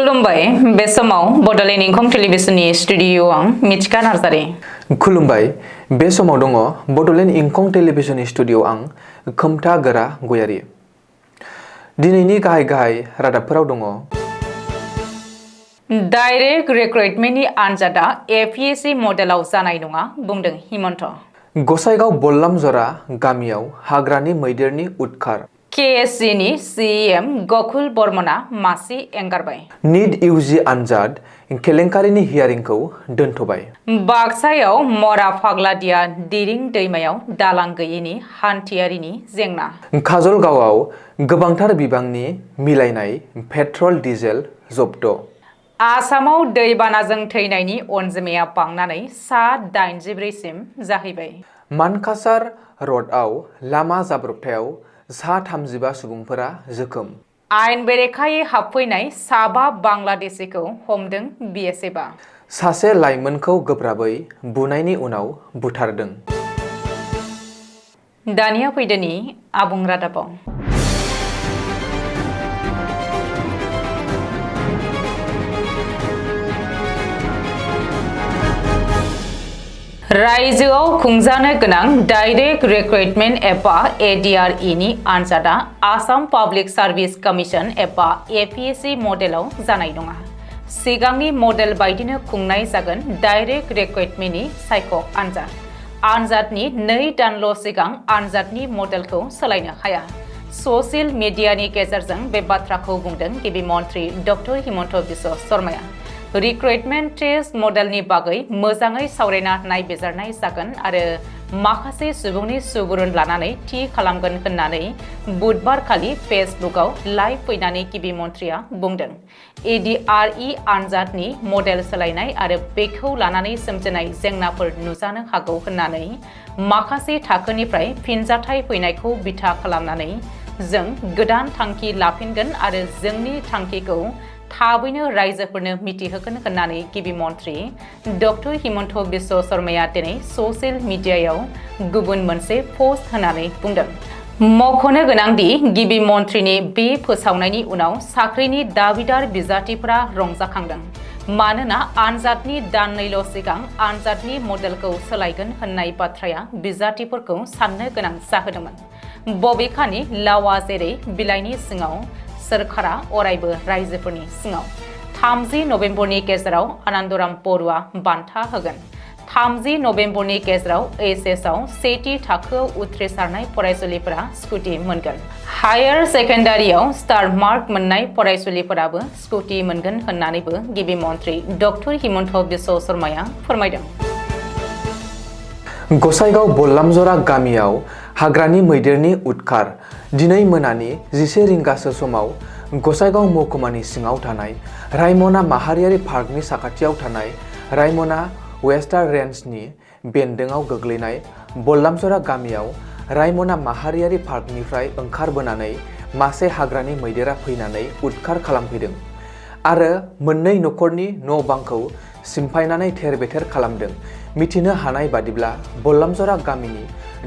खुलुमबाय बे समाव बडलेण्ड इंखं टेलिभिजननि स्टुडिअ आं मिथिका नार्जारि। खुलुमबाय बे समाव दङ बडलेण्ड इंखं टेलिभिजननि स्टुडिअ आं खोमथा गोरा गयारि। दिनैनि गाहाय रादाबफोराव दङ। डाइरेक्ट रिक्रुटमेन्टनि आनजादा एपिएससि मडेलाव जानाय नङा बुंदों हिमन्त। गसाइगाव बल्लामजरा गामियाव हाग्रानि मैदेरनि उदखार। केएससिनि सीएम गकुल बर्मना मासि एंगारबाय। नीट इउजि आनजाद केलेंकारिनि हियारिंखौ दोनथ'बाय। बाक्सायाव मरा फाग्लादिया दिरिं दैमायाव दालां गैयैनि हान्थियारिनि जेंना। काजलगावआव गोबांथार बिबांनि मिलायनाय पेट्रल डिजेल जब्द। आसामाव दैबानाजों थैनायनि अनजिमाया बांनानै सा 84सिम जाहैबाय। मानकासार रडआव लामा जाब्रबथायाव सा 35 सुबुंफोरा जोखोम। आयेन बेरेखायै हाबफैनाय साबा बांलादेशीखौ हमदों बिएसएफआ। सासे लाइमोनखौ गोब्राबै बुनायनि उनाव बुथारदों। दानिया फैदोनि आबुं रादाबाव। रायजोआव खुंजानो गोनां डाइरेक्ट रिक्रुटमेन्ट एबा एडिआरइनि आनजादा आसाम पाब्लिक सार्भिस कमिसन एबा एपिएससि मडेलाव जानाय नङा। सिगांनि मडेल बायदिनो खुंनाय जागोन डाइरेक्ट रिक्रुटमेन्टनि सायख' आनजाद। आनजादनि 2 दानल' सिगां आनजादनि मडेलखौ सोलायनो हाया। ससियेल मिडियानि गेजेरजों बे बाथ्राखौ बुंदों गिबि मन्थ्रि डक्टर हिमन्त बिश्व शर्माया। रिक्रुटमेन्ट टेस्ट मडेलनि बागै मोजाङै सावरायना नायबिजिरनाय जागोन आरो माखासे सुबुंनि सुबुरुन लानानै थि खालामगोन होननानै बुधबारखालि फेसबुकआव लाइभ फैनानै गिबि मन्थ्रिया बुंदों। एडिआरइ आनजादनि मडेल सोलायनाय आरो बेखौ लानानै सोमजिनाय जेंनाफोर नुजानो हागौ होननानै माखासे थाखोनिफ्राय फिनजाथाय फैनायखौ बिथा खालामनानै जों गोदान थांखि लाफिनगोन आरो जोंनि थांखिखौ थाबैनो रायजोफोरनो मिथिहोगोन होननानै गिबि मन्थ्रि डक्टर हिमन्त बिश्व शर्माया दिनै ससियेल मिडियायाव गुबुन मोनसे पस्ट होनानै बुंदों। मख'नो गोनांदि गिबि मन्थ्रिनि बे फोसावनायनि उनाव साख्रिनि दाबिदार बिजाथिफोरा रंजाखांदों। मानोना आनजादनि दाननैल' सिगां आनजादनि मडेलखौ सोलायगोन होननाय बाथ्राया बिजाथिफोरखौ साननो गोनां जाहोदोंमोन। बबेखानि लावा जेरै बिलाइनि सिङाव सोरखारा अरायबो रायजोफोरनि सिङाव। 30 नभेम्बरनि गेजेराव आनन्दराम बरुवा बान्था होगोन। 30 नभेम्बरनि गेजेराव एचएसआव सेथि थाखोआव उथ्रिसारनाय फरायसुलिफोरा स्कुटि मोनगोन। हायार सेकेन्डारियाव स्टार मार्क मोननाय फरायसुलिफोराबो स्कुटि मोनगोन होननानैबो गिबि मन्थ्रि डक्टर हिमन्त बिश्व शर्माया फोरमायदों। गसाइगाव बल्लामजरा गामियाव हाग्रानि मैदेरनि उदखार। दिनै मोनानि 11 रिंगासो समाव गसाइगाव महकुमानि सिङाव थानाय रायमना माहारियारि पार्कनि साखाथियाव थानाय रायमना वेस्टार्न रेन्जनि बेन्दोंआव गोग्लैनाय बल्लामजरा गामियाव रायमना माहारियारि पार्कनिफ्राय ओंखारबोनानै मासे हाग्रानि मैदेरा फैनानै उदखार खालामफैदों आरो मोननै नखरनि न' बांखौ सिमफायनानै थेर-बेथेर खालामदों। मिथिनो हानाय बादिब्ला बल्लामजरा गामिनि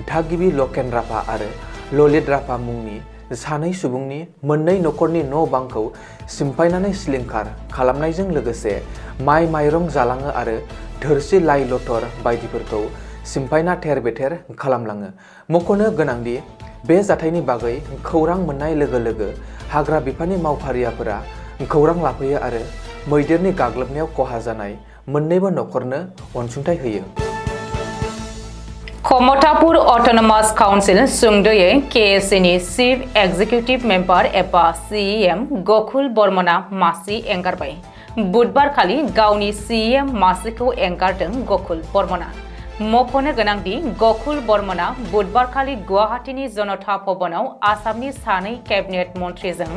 थागिबि लकेन राभा आरो ललित राभा मुंनि सानै सुबुंनि मोननै नखरनि न' बांखौ सिमफायनानै सिलिंखार खालामनायजों लोगोसे माइ माइरं जालाङो आरो थोरसि लाइ लथर बायदिफोरखौ सिमफायना थेर-बेथेर खालामलाङो। मख'नो गोनांदि बे जाथायनि बागै खौरां मोननाय लोगो लोगो हाग्रा बिफाननि मावफारियाफोरा खौरां लाफैयो आरो मैदेरनि गाग्लोबनायाव खहा जानाय मोन्नैबो नखरनो अनसुंथाइ होयो। कमतापुर अट'नमास काउन्सिल सुंद'यै केएससिनि चिफ एक्जिकिउटिभ मेम्बार एबा सीएम गकुल बर्मना मासि एंगारबाय। बुधबारखालि गावनि सीएम मासिखौ एंगारदों गकुल बर्मना। मख'नो गोनांदि गकुल बर्मना बुधबारखालि गुवाहाटीनि जनता भवनाव आसामनि सानै केबिनेट मन्थ्रिजों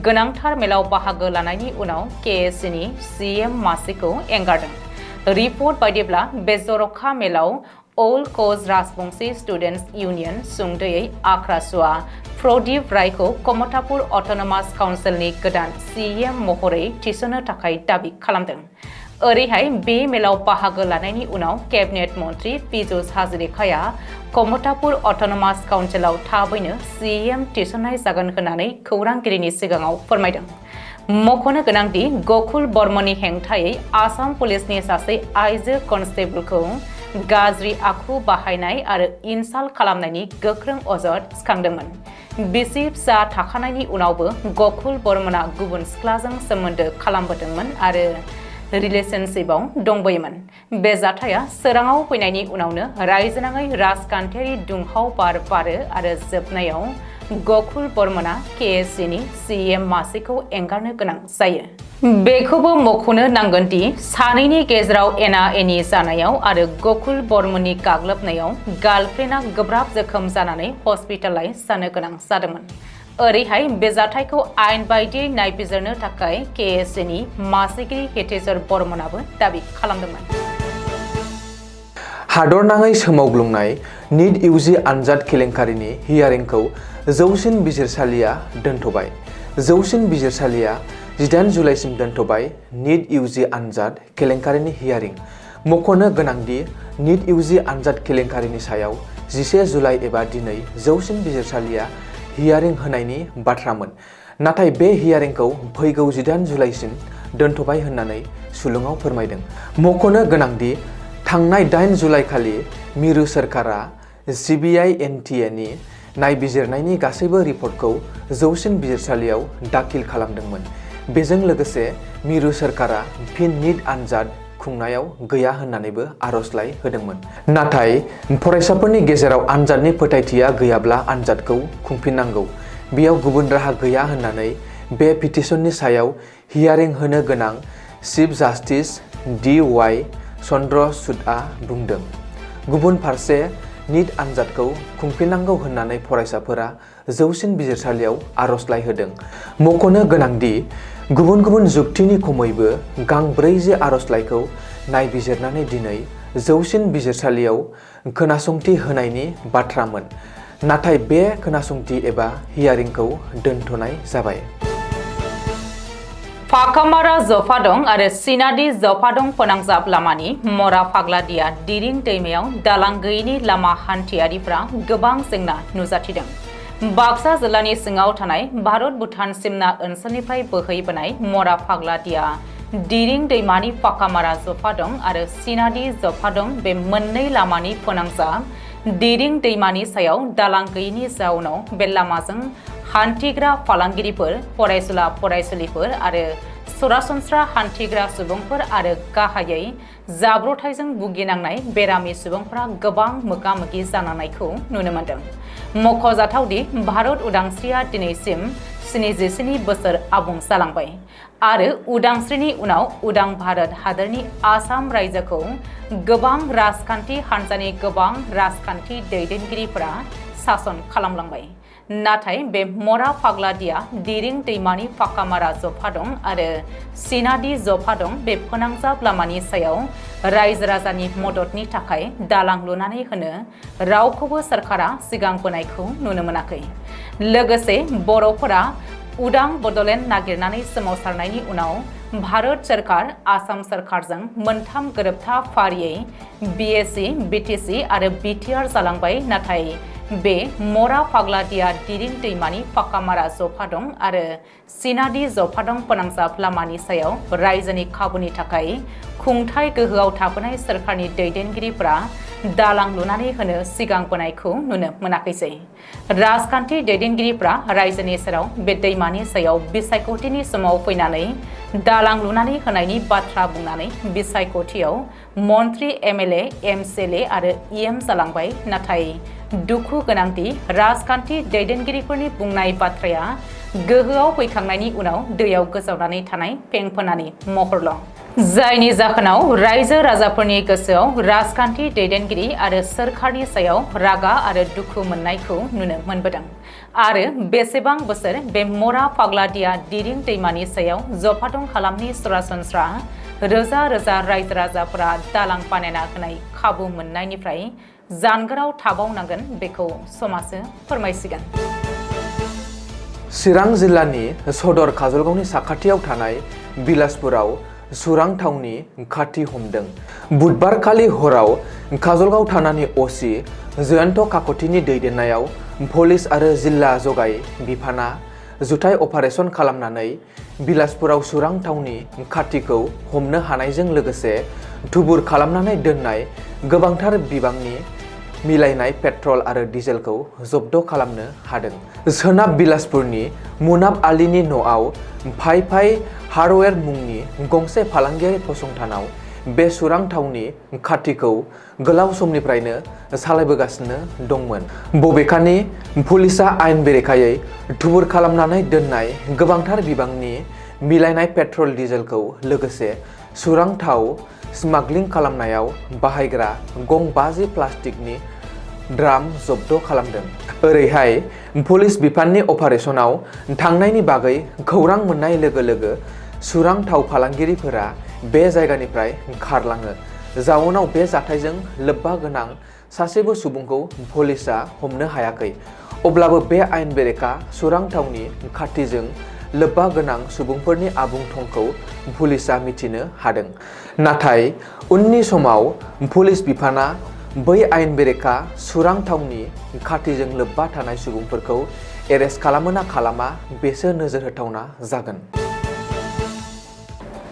गोनांथार मेलाव बाहागो लानायनि उनाव केएससिनि सीएम मासिखौ एंगारदों। रिपर्ट बायदिब्ला बे जर'खा मेलाव अल कच राजबंशी स्टुडेन्टस इउनियन सुंद'यै आख्रासुवा प्रदीप रायखौ कमतापुर अट'नमास काउन्सिलनि गोदान सीएम महरै थिसननो थाखाय दाबि खालामदों। ओरैहाय बे मेलाव बाहागो लानायनि उनाव केबिनेट मन्थ्रि पीयूष हाजरिकाया कमतापुर अट'नमास काउन्सिलाव थाबैनो सीएम थिसननाय जागोन होननानै खौरांगिरिनि सिगाङाव फोरमायदों। मख'नो गोनांदि गकुल बर्मननि हेंथायै आसाम पुलिसनि सासे आइजो कनस्टेबलखौ गाज्रि आखु बाहायनाय आरो इनसाल्ट खालामनायनि गोख्रों अजद सिखांदोंमोन। बिसि फिसा थाखानायनि उनावबो गकुल बर्मनआ गुबुन सिख्लाजों सोमोन्दो खालामबोदोंमोन आरो रिलेशनशिपआव दंबोयोमोन। बे जाथाया सोराङाव फैनायनि उनावनो रायजोनाङै राजखान्थियारि दुंहाव बार बारो आरो जोबनायाव गकुल बर्मनआ केएससिनि सीएम मासिखौ एंगारनो गोनां जायो। बेखौबो मख'नो नांगोनदि सानैनि गेजेराव एना एनि जानायाव आरो गकुल बर्मननि गाग्लोबनायाव गार्लफ्रेन्डआ गोब्राब जोखोम जानानै हस्पिटालाइज जानो गोनां जादोंमोन। ओरैहाय बे जाथायखौ आयेन बायदियै नायबिजिरनो थाखाय केएससिनि मासिगिरि हितेश्वर बर्मनआबो दाबि खालामदोंमोन। हादरनाङै सोमावग्लुंनाय नीट इउजि आनजाद केलेंकारिनि हियारिंखौ जौसिन बिजिरसालिया दोनथ'बाय। जौसिन बिजिरसालिया 18 जुलाइसिम दोनथ'बाय नीट इउजि आनजाद केलेंकारिनि हियारिं। मख'नो गोनांदि नीट इउजि आनजाद केलेंकारिनि सायाव 11 जुलाइ एबा दिनै जौसिन बिजिरसालिया हियारिं होनायनि बाथ्रामोन। नाथाय बे हियारिंखौ फैगौ 18 जुलाइसिम दोनथ'बाय होननानै सुलुङाव फोरमायदों। मख'नो गोनांदि थांनाय 8 जुलाइ खालि मिरु सोरखारा सिबिआइ एनटिएनि नायबिजिरनायनि गासैबो रिपर्टखौ जौसिन बिजिरसालियाव दाखिल खालामदोंमोन। बेजों लोगोसे मिरु सोरखारा फिन नीट आनजाद खुंनायाव गैया होननानैबो आर'जलाइ होदोंमोन। नाथाय फरायसाफोरनि गेजेराव आनजादनि फोथायथिया गैयाब्ला आनजादखौ खुंफिननांगौ, बेयाव गुबुन राहा गैया होननानै बे पिटिशननि सायाव हियारिं होनो गोनां चिफ जास्टिस DY चन्द्रचूडआ बुंदों। गुबुन फारसे नीट आनजादखौ खुंफिननांगौ होननानै फरायसाफोरा जौसिन बिजिरसालियाव आर'जलाइ होदों। मख'नो गोनांदि गुबुन गुबुन जुक्तिनि खमैबो गांब्रैजि आर'जलाइखौ नायबिजिरनानै दिनै जौसिन बिजिरसालियाव खोनासंथि होनायनि बाथ्रामोन। नाथाय बे खोनासंथि एबा हियारिंखौ दोनथ'नाय जाबाय। फाकामारा जफादं आरो सिनादि जफादं फोनांजाब लामानि मरा फाग्लादिया दिरिं दैमायाव दालां गैयैनि लामा हान्थियारिफ्रा गोबां जेंना नुजाथिदों। बाक्सा जिल्लानि सिङाव थानाय भारत भुटान सिमना ओनसोलनिफ्राय बोहैबोनाय मरा फाग्लादिया दिरिं दैमानि फाकामारा जफादं आरो सिनादि जफादं बे मोननै लामानि फोनांजाब दिरिं दैमानि सायाव दालां गैयैनि जाउनाव बे लामाजों हान्थिग्रा फालांगिरिफोर, फरायसुला फरायसुलिफोर आरो सरासनस्रा हान्थिग्रा सुबुंफोर आरो गाहायै जाब्रथायजों भुगिनांनाय बेरामि सुबुंफोरा गोबां मोगा-मोगि जानांनायखौ नुनो मोनदों। मख'जाथावदि भारत उदांस्रिया दिनैसिम 77 बोसोर आबुं जालांबाय आरो उदांस्रिनि उनाव उदां भारत हादरनि आसाम रायजोखौ गोबां राजखान्थि हान्जानि गोबां राजखान्थि दैदेनगिरिफोरा सासन खालामलांबाय। नाथाय बे मरा फाग्लादिया दिरिं दैमानि फाकामारा जफादं आरो सिनादि जफादं बे फोनांजाब लामानि सायाव रायजो राजानि मददनि थाखाय दालां लुनानै होनो रावखौबो सोरखारा सिगांबोनायखौ नुनो मोनाखै। लोगोसे बर'फोरा उदां बड'लेण्ड नागिरनानै सोमावसारनायनि उनाव भारत सोरखार आसाम सोरखारजों मोनथाम गोरोबथा फारियै BSc, BTC आरो BTR जालांबाय। नाथाय बे मरा फाग्लादिया दिरिं दैमानि फाकामारा जफादं आरो सिनादि जफादं फोनांजाब लामानि सायाव रायजोनि खाबुनि थाखाय खुंथाय गोहोआव थाबोनाय सोरखारनि दैदेनगिरिफोरा दालां लुनानै होनो सिगांबोनायखौ नुनो मोनाखैसै। राजखान्थि दैदेनगिरिफ्रा रायजोनि सेराव बे दैमानि सायाव बिसायख'थिनि समाव फैनानै दालां लुनानै होनायनि बाथ्रा बुंनानै बिसायख'थियाव मन्त्रि MLA MCLA आरो EM जालांबाय। नाथाय दुखु गोनांदि राजखान्थि दैदेनगिरिफोरनि बुंनाय बाथ्राया गोहोआव फैखांनायनि उनाव दैयाव गोजावनानै थानाय फेंफोनानि महरल'। जायनि जाहोनाव रायजो राजाफोरनि गोसोआव राजखान्थि दैदेनगिरि आरो सोरखारनि सायाव रागा आरो दुखु मोननायखौ नुनो मोनबोदों। आरो बेसेबां बोसोर बे मरा फाग्लादिया दिरिं दैमानि सायाव जफादं हालामनि सरासनस्रा रोजा रोजा रायजो राजाफोरा दालां बानायना होनाय खाबु मोननायनिफ्राय जानगाराव थाबावनांगोन बेखौ समाजो फोरमायसिगोन। चिरां जिल्लानि सदर काजलगावनि साखाथियाव थानाय बिलासपुराव सुरां थावनि खाथि हमदों। बुधबारखालि हराव काजलगाव थानानि OC जयन्त काकतिनि दैदेननायाव पुलिस आरो जिल्ला जगाय बिफाना जुथाइ अपारेसन खालामनानै बिलासपुराव सुरां टाउननि खाथिखौ हमनो हानायजों लोगोसे थुबुर खालामनानै दोननाय गोबांथार बिबांनि मिलायनाय पेट्रल आरो डिजेलखौ जब्द खालामनो हादों। सोनाब बिलासपुरनि मुनाब आलीनि न'आव फाइ हार्डवेर मुंनि गंसे फालांगियारि फसंथानाव बे सुरां टाउननि खाथिखौ गोलाव समनिफ्रायनो सालायबोगासिनो दंमोन। बबेखानि पुलिसआ आयेन बेरेखायै थुबुर खालामनानै दोननाय गोबांथार बिबांनि मिलायनाय पेट्रल डिजेलखौ लोगोसे सुरां थाव स्मागलिं खालामनायाव बाहायग्रा गं 50 प्लास्टिकनि ड्राम जब्द खालामदों। ओरैहाय पुलिस बिफाननि अपारेशनाव थांनायनि बागै खौरां मोननाय लोगो लोगो सुरां थाव फालांगिरिफोरा बे जायगानिफ्राय खारलाङो। जाउनाव बे जाथायजों लोब्बा गोनां सासेबो सुबुंखौ पुलिसआ हमनो हायाखै। अब्लाबो बे आयेन बेरेखा सुरां टाउननि खाथिजों लोब्बा गोनां सुबुंफोरनि आबुं थंखौ पुलिसआ मिथिनो हादों। नाथाय उननि समाव पुलिस बिफाना बै आयेन बेरेखा सुरां टाउननि खाथिजों लोब्बा थानाय सुबुंफोरखौ एरेस्ट खालामो ना खालामा बेसो नोजोर होथावना जागोन।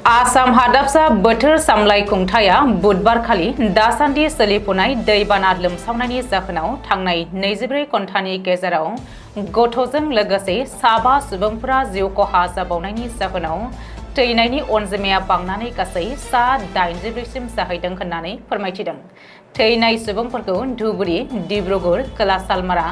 आसाम हादाबसा बोथोर सामलाय खुंथाया बुधबारखालि दासान्दि सोलिफुनाय दैबाना लोमसावनायनि जाहोनाव थांनाय 24 घन्टानि गेजेराव गथ'जों लोगोसे 7 सुबुंफोरा जिउ खहा जाबावनायनि जाहोनाव थैनायनि अनजिमाया बांनानै गासै सा 84 सिम जाहैदों होननानै फोरमायथिदों। थैनाय सुबुंफोरखौ धुबुरी, डिब्रुगड़, खोला सालमारा,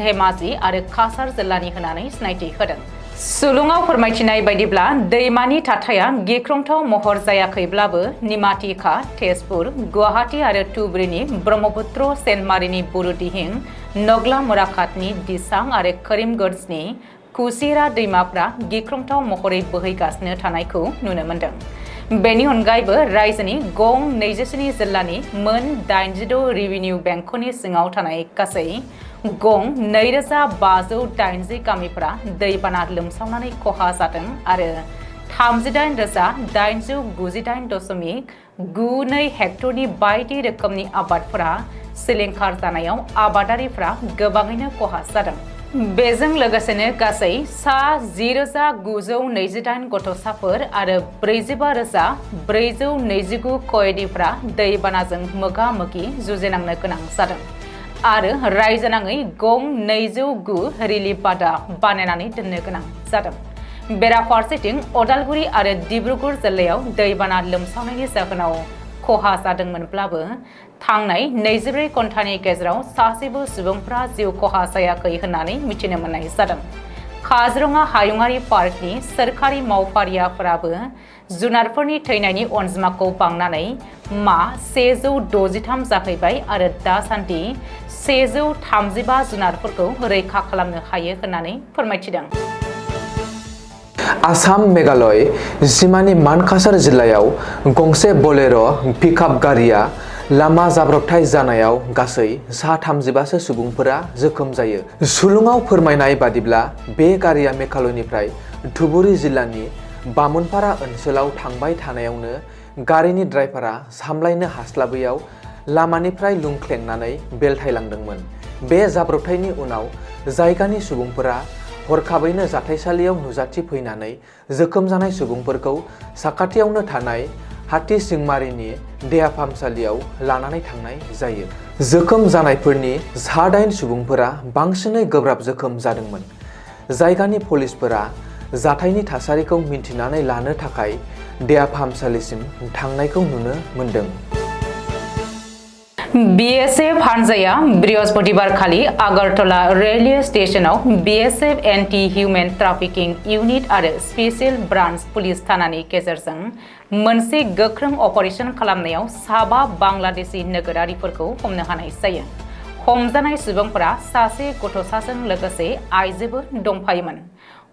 धेमाजि आरो काछार जिल्लानि होननानै सिनायथि होदों। सुलुङाव फोरमायथिनाय बायदिब्ला दैमानि थाथाया गिख्रंथाव महर जायाखैब्लाबो निमातिखा, तेजपुर, गुवाहाटी आरो धुबुरीनि ब्रह्मपुत्र, सेन्टमारिनि बुरुदिहिं, नग्ला मुराकाटनि दिसां आरो करिमगन्जनि कुसिरा दैमाफ्रा गिख्रंथाव महरै बोहैगासिनो थानायखौ नुनो मोन्दों। बेनि अनगायैबो रायजोनि गं 27 जिल्लानि मोन 86 रेभिनिउ बेंकनि सिङाव थानाय गासै गं 2580 गामिफोरा दैबाना लोमसावनानै खहा जादों आरो 38,898.92 हेक्टरनि बायदि रोखोमनि आबादफोरा सिलिंखार जानायाव आबादारिफ्रा गोबाङैनो खहा जादों। बेजों लोगोसेनो गासै सा 10,928 गथ'साफोर आरो 45,429 कयदीफ्रा दैबानाजों मोगा-मोगि जुजिनांनो गोनां जादों आरो रायजोनाङै गं 209 रिलिफ बादा बानायनानै दोननो गोनां जादों। बेराफारसेथिं अदालगुरि आरो डिब्रुगड़ जिल्लायाव दैबाना लोमसावनायनि जाहोनाव खहा जादोंमोनब्लाबो थांनाय 24 घन्टानि गेजेराव सासेबो सुबुंफ्रा जिउ खहा जायाखै होननानै मिथिनो मोननाय जादों। काजिरङा हायुङारि पार्कनि सोरखारि मावफारियाफोराबो जुनारफोरनि थैनायनि अनजिमाखौ बांनानै 163 जाहैबाय आरो दासान्दि 135 जुनारफोरखौ रैखा खालामनो हायो होननानै फोरमायथिदों। आसाम मेघालय सिमानि मानकासार जिल्लायाव गंसे बोलेर' पिकआप गारिया लामा जाब्रबथाय जानायाव गासै सा 35 सुबुंफोरा जोखोम जायो। सुलुङाव फोरमायनाय बादिब्ला बे गारिया मेघालयनिफ्राय धुबुरी जिल्लानि बामुनपारा ओनसोलाव थांबाय थानायावनो गारिनि ड्राइभारा सामलायनो हास्लाबैयाव लामानिफ्राय लुंख्लेंनानै बेलथायलांदोंमोन। बे जाब्रबथायनि उनाव जायगानि सुबुंफोरा हरखाबैनो जाथायसालियाव नुजाथिफैनानै जोखोम जानाय सुबुंफोरखौ साखाथियावनो थानाय हाथिसिंमारिनि देहा फाहामसालियाव लानानै थांनाय जायो। जोखोम जानायफोरनि सा 8 सुबुंफोरा बांसिनै गोब्राब जोखोम जादोंमोन। जायगानि पुलिसफोरा जाथायनि थासारिखौ मिन्थिनानै लानो थाखाय देहा फाहामसालिसिम थांनायखौ नुनो मोन्दों। बीएसएफ हानजाया बृहस्पतिबारखालि आगरतला रेलवे स्टेशनाव BSF anti human trafficking unit आरो स्पेशल ब्रान्च पुलिस थानानि गेजेरजों मोनसे गोख्रों अपारेशन खालामनायाव 7 बांलादेशी नोगोरारिफोरखौ हमनो हानाय जायो। हमजानाय सुबुंफोरा सासे गथ'साजों लोगोसे आइजोबो दंफायोमोन।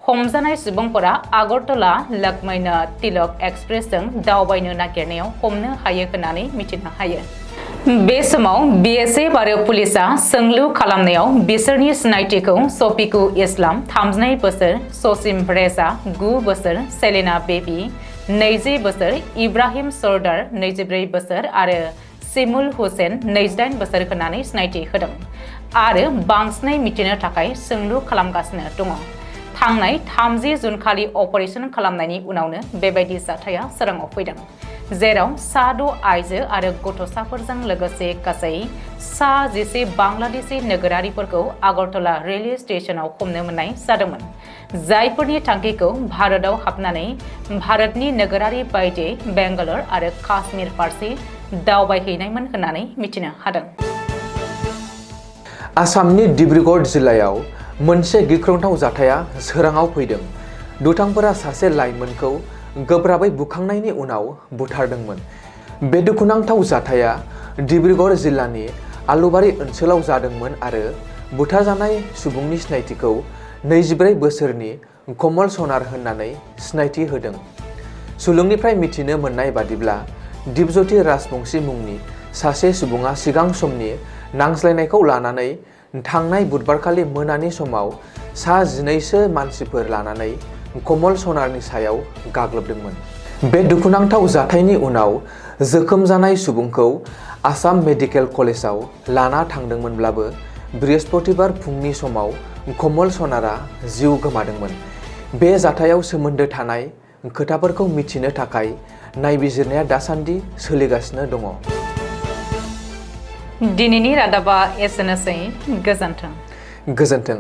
हमजानाय सुबुंफोरा आगरतला लक्ष्मण तिलक एक्सप्रेसजों दावबायनो नागिरनायाव हमनो हायो होननानै मिथिनो हायो। बे समाव बीएसएफ आरो पुलिसआ सोंलु खालामनायाव बिसोरनि सिनायथिखौ शफिकु इस्लाम 32 बोसोर, ससिम रेजा 9 बोसोर, सेलिना बेबी 20 बोसोर, इब्राहिम सरदार 24 बोसोर आरो सिमुल हुसेन 28 बोसोर होननानै सिनायथि होदों आरो बांसिनै मिथिनो थाखाय सोंलु खालामगासिनो दङ। थांनाय 30 जुन खालि अपारेशन खालामनायनि उनावनो बेबायदि जाथाया सोराङाव फैदों, जेराव सा6 आइजो आरो गथ'साफोरजों लोगोसे गासै सा11 बांलादेशी नोगोरारिफोरखौ आगरतला रेलवे स्टेशनाव हमनो मोननाय जादोंमोन, जायफोरनि थांखिखौ भारतआव हाबनानै भारतनि नोगोरारि बायदि बेंगालर आरो काश्मीर फारसे दावबायहैनायमोन होननानै मिथिनो हादों। आसामनि डिब्रुगढ़ जिल्लायाव मोनसे गिख्रंथाव जाथाया सोराङाव फैदों। दुथांफोरा सासे लाइमोनखौ गोब्राबै बुखांनायनि उनाव बुथारदोंमोन। बे दुखुनांथाव जाथाया डिब्रुगढ़ जिल्लानि आलुबारि ओनसोलाव जादोंमोन आरो बुथारजानाय सुबुंनि सिनायथिखौ 24 बोसोरनि कमल सनार होननानै सिनायथि होदों। सुलुंनिफ्राय मिथिनो मोननाय बादिब्ला दिपज्योति राजबंशी मुंनि सासे सुबुङा सिगां समनि नांज्लायनायखौ लानानै थांनाय बुधबारखालि मोनानि समाव सा12सो मानसिफोर लानानै कमल सनारनि सायाव गाग्लोबदोंमोन। बे दुखुनांथाव जाथायनि उनाव जोखोम जानाय सुबुंखौ आसाम मेडिकेल कलेजाव लाना थांदोंमोनब्लाबो बृहस्पतिबार फुंनि समाव कमल सनारा जिउ गोमादोंमोन। बे जाथायाव सोमोन्दो थानाय खोथाफोरखौ मिथिनो थाखाय नायबिजिरनाया दासान्दि सोलिगासिनो दङ। दिनैनि रादाबा एसेनोसै। गोजोन्थों। गोजोन्थों।